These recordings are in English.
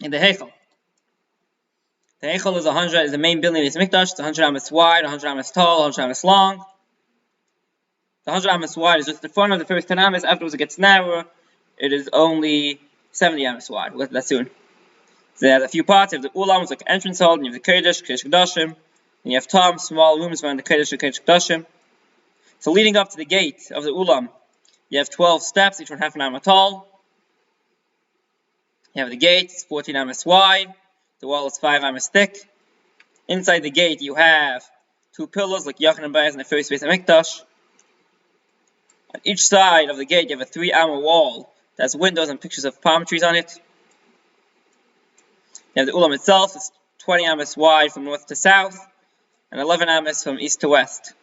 in the Yechezkel. The Yechezkel is the main building of the Beis Hamikdash. It's 100 amos wide, 100 amos tall, 100 amos long. The 100 amos wide is just the front of the first 10 amos. Afterwards it gets narrower. It is only 70 amos wide. We'll get to that soon. So there's a few parts. You have the ulam, it's like an entrance hall, and you have the kodesh, kedashim, and you have tom, small rooms around the kodesh, kedashim. So leading up to the gate of the ulam, you have 12 steps, each one half an amma tall. You have the gate, it's 14 amos wide. The wall is 5 amos thick. Inside the gate, you have 2 pillars like Yechezkel and Beis in the first Beis Hamikdash. On each side of the gate, you have a 3 amma wall that has windows and pictures of palm trees on it. You have the ulam itself, it's 20 amos wide from north to south, and 11 amos from east to west.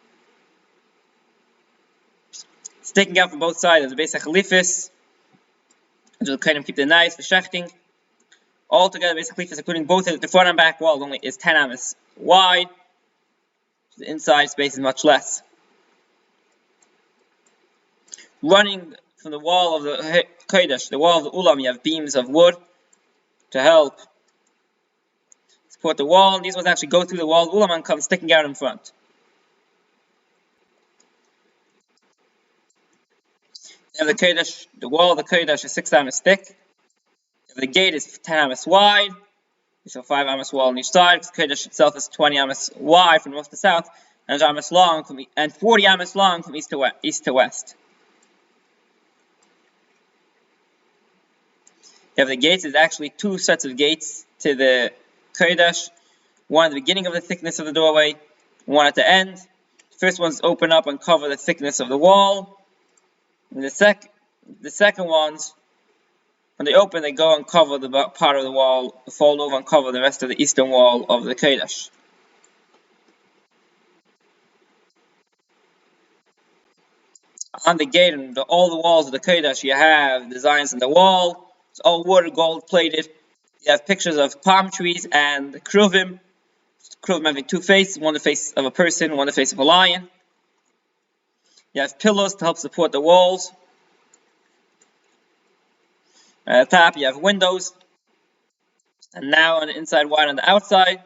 Sticking out from both sides of the Beis Hamikdash, which will kind of keep the knives for shechting. Altogether, Beis Hamikdash, including both the front and back walls, only is 10 amos wide. The inside space is much less. Running from the wall of the kodesh, the wall of the ulam, you have beams of wood to help support the wall. These ones actually go through the wall of the ulam and come sticking out in front. You have the kodesh, the wall of the kodesh is 6 amos thick. The gate is 10 amos wide. So 5 amos wall on each side. The kodesh itself is 20 amos wide from north to south, and 40 amos long from east to west. You have the gates. There's actually 2 sets of gates to the kodesh. One at the beginning of the thickness of the doorway, one at the end. The first ones open up and cover the thickness of the wall. And the second ones, when they open, they go and cover the part of the wall, fold over and cover the rest of the eastern wall of the kodesh. On the gate and all the walls of the kodesh, you have designs on the wall. It's all wood, gold plated. You have pictures of palm trees and the kruvim. Kruvim having 2 faces, one the face of a person, one the face of a lion. You have pillars to help support the walls. At the top, you have windows. And now on the inside, wide on the outside.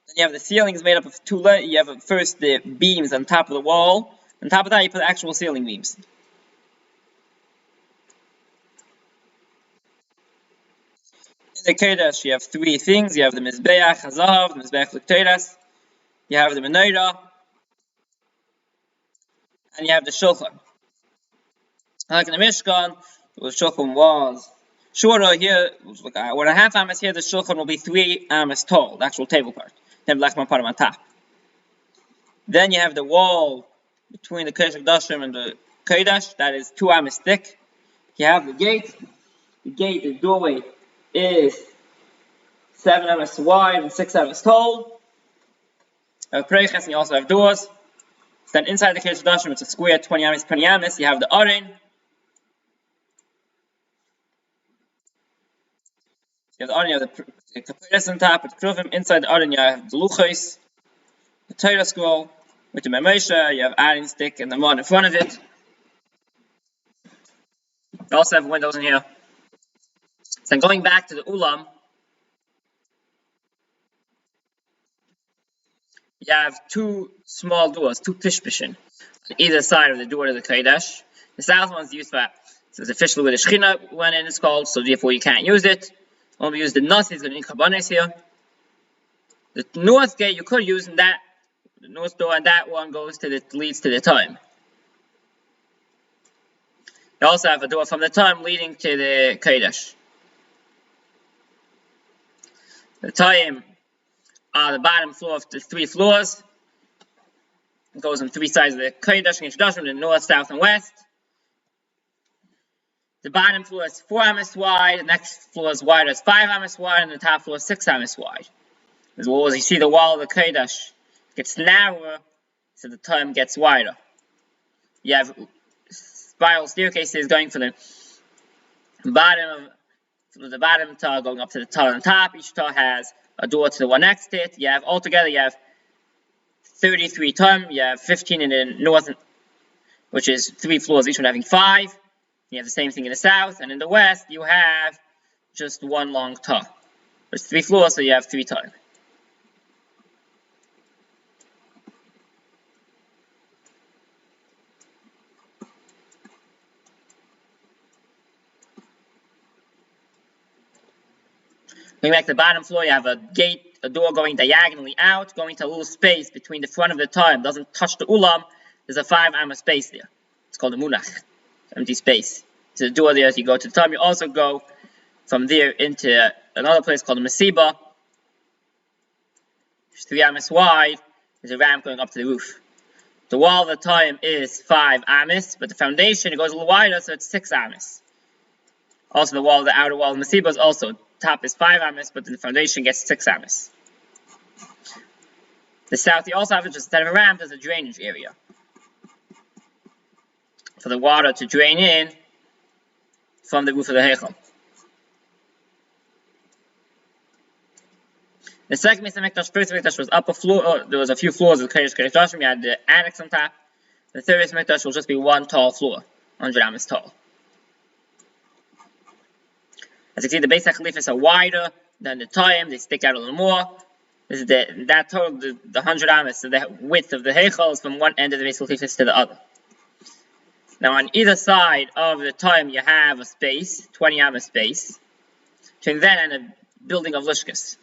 Then you have the ceilings made up of 2 layers. You have first the beams on top of the wall. On top of that, you put actual ceiling beams. In the kodesh, you have 3 things. You have the mizbeach hazav, the mizbeach l'kteres. You have the menorah. And you have the shulchan. Like in the Mishkan, the shulchan was shorter. Here, it was like 1.5 amos. Here, the shulchan will be 3 amos tall, the actual table part. Then the lechman part on top. Then you have the wall between the kodesh kedashim and the kodesh. That is 2 amos thick. You have the gate. The doorway is 7 amos wide and 6 amos tall. You have preches and you also have doors. Then inside the kodesh kedashim, it's a square 20 amos, 20 amos. You have the aron. You have the aron, you have the kaperes on top, with kruvim. Inside the aron, you have the luchos, the Torah scroll, with the memosha. You have aron stick and the mod in front of it. You also have windows in here. Then going back to the ulam, you have 2 small doors, 2 tishbishin, on either side of the door to the kodesh. The south one is used for, so it's officially where the shechina went in, it's called, so therefore you can't use it. Only use the nasi, it's going to be kabbanis here. The north gate you could use, in that, the north door, and that one leads to the time. You also have a door from the time leading to the kodesh. The time on the bottom floor of the 3 floors. It goes on 3 sides of the kodesh and kedashim, the north, south, and west. The bottom floor is 4 amos wide, the next floor is wider, it's 5 amos wide, and the top floor is 6 amos wide. As well as you see the wall of the kodesh gets narrower, so the time gets wider. You have spiral staircases going from the bottom tar going up to the tar on top. Each tar has a door to the one next to it. Altogether you have 33 tum. You have 15 in the north, which is 3 floors, each one having 5. You have the same thing in the south, and in the west you have just one long ta. There's 3 floors, so you have 3 time. Going back to the bottom floor, you have a gate, a door going diagonally out, going to a little space between the front of the time. Doesn't touch the ulam. There's a 5 amma space there. It's called a munach, empty space. There's a door there as you go to the time. You also go from there into another place called a masiba. It's 3 amas wide. There's a ramp going up to the roof. The wall of the time is 5 amas, but the foundation, it goes a little wider, so it's 6 amas. Also, the wall, the outer wall of the masiba is also, top is 5 amas, but the foundation gets 6 amas. The south, you also have, just instead of a ramp, there's a drainage area for the water to drain in from the roof of the Yechezkel. The second Beis Hamikdash, first Beis Hamikdash was upper floor. There was a few floors of the Yechezkel. You had the annex on top. The third Beis Hamikdash will just be one tall floor, 100 amas tall. As you can see, the Beis HaKhalifas are wider than the Toyim. They stick out a little more. This is that total, the 100 amas, so the width of the Yechezkel is from one end of the Beis HaKhalifas to the other. Now, on either side of the Toyim, you have a space, 20 amas space, between that and a building of Lishkas.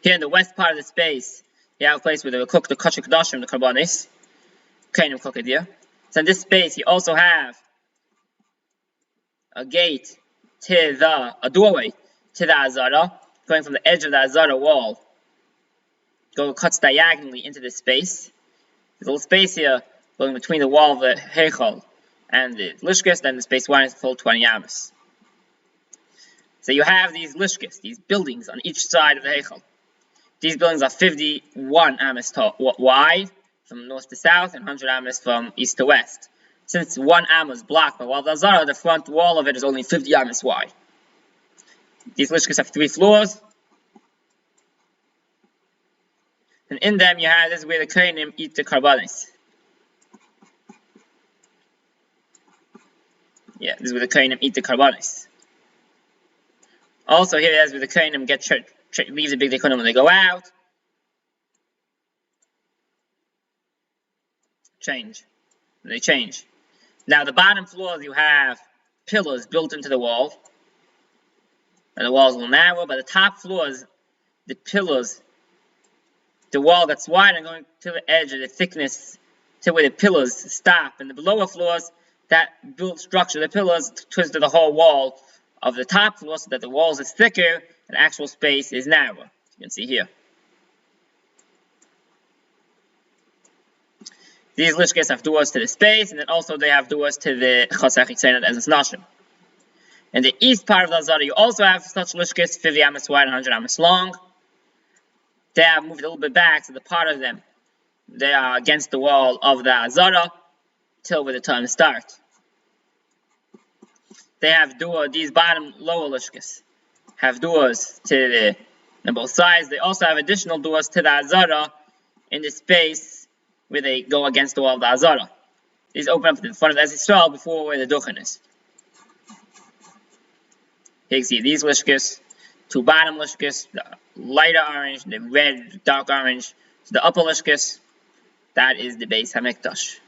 Here in the west part of the space, you have a place where they will cook the kosher kadashim, the karbanis. Kainim cook it here. So in this space, you also have a gate to a doorway to the Azara, going from the edge of the Azara wall. Cuts diagonally into this space. There's a little space here going between the wall of the Yechezkel and the Lishkas, then the space widens the full 20 amas. So you have these Lishkas, these buildings on each side of the Yechezkel. These buildings are 51 amas wide from north to south and 100 amas from east to west. Since 1 amma is blocked by the wall of the Azara, the front wall of it is only 50 amas wide. These Lishkas have 3 floors. And in them you have, this is where the Kohanim eat the karbanis. Yeah, this is where the Kohanim eat the karbanis. Also here is where the Kohanim get leave the big Kohanim when they go out. They change. Now the bottom floors you have pillars built into the wall. And the wall is a little narrow, but the top floors, the pillars, the wall gets wider and going to the edge of the thickness to where the pillars stop. And the lower floors, that built structure, the pillars twisted the whole wall of the top floor so that the walls is thicker and the actual space is narrower. You can see here. These Lishkas have doors to the space, and then also they have doors to the Chosach Yitzayinat as it's Nashim. In the east part of the Azara, you also have such Lishkas, 50 amas wide and 100 amas long. They have moved a little bit back, so the part of them, they are against the wall of the Azara till where the time starts. They have these bottom lower Lishkas have doors to on both sides. They also have additional doors to the Azara in the space where they go against the wall of the Azara. These open up in front of the Yisrael before where the Duchen is. Here you see these Lishkas, 2 bottom Lishkas, the lighter orange, the red, dark orange. So the upper Lishkas, that is the Beis Hamikdash.